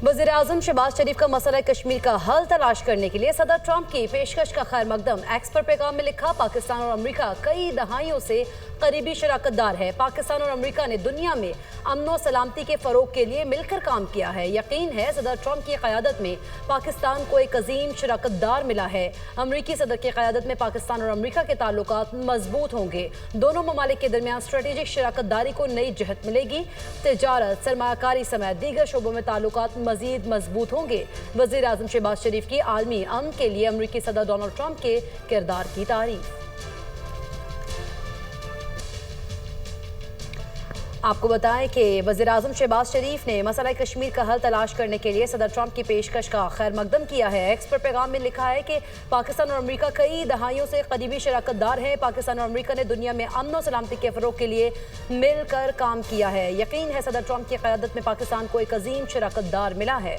वज़ीर-ए-आज़म शहबाज शरीफ का मसला कश्मीर का हल तलाश करने के लिए सदर ट्रंप की पेशकश का खैर मकदम। एक्स पर पैगाम में लिखा, पाकिस्तान और अमेरिका कई दहाइयों से करीबी शराकतदार है। पाकिस्तान और अमेरिका ने दुनिया में अमन सलामती के फरोग के लिए मिलकर काम किया है। यकीन है सदर ट्रंप की क़यादत में पाकिस्तान को एक अजीम शराकतदार मिला है। अमरीकी सदर की क़यादत में पाकिस्तान और अमेरिका के ताल्लुकात मजबूत होंगे। दोनों ममालिक के दरमियान स्ट्रेटेजिक शराकतदारी को नई जहत मिलेगी। तिजारत, सरमायाकारी समेत दीगर शोबों में ताल्लुकात मजीद मजबूत होंगे। वज़ीर-ए-आज़म शहबाज शरीफ की आलमी अमन के लिए अमरीकी सदर डोनाल्ड ट्रंप के किरदार की तारीफ। आपको बताएं कि वज़ीर-ए-आज़म शहबाज शरीफ ने मसला कश्मीर का हल तलाश करने के लिए सदर ट्रंप की पेशकश का खैर मकदम किया है। एक्स पर पैगाम में लिखा है कि पाकिस्तान और अमेरिका कई दहाइयों से करीबी शराकतदार हैं। पाकिस्तान और अमेरिका ने दुनिया में अमन और सलामती के फ़रोग के लिए मिलकर काम किया है। यकीन है सदर ट्रंप की क़यादत में पाकिस्तान को एक अजीम शराकतदार मिला है।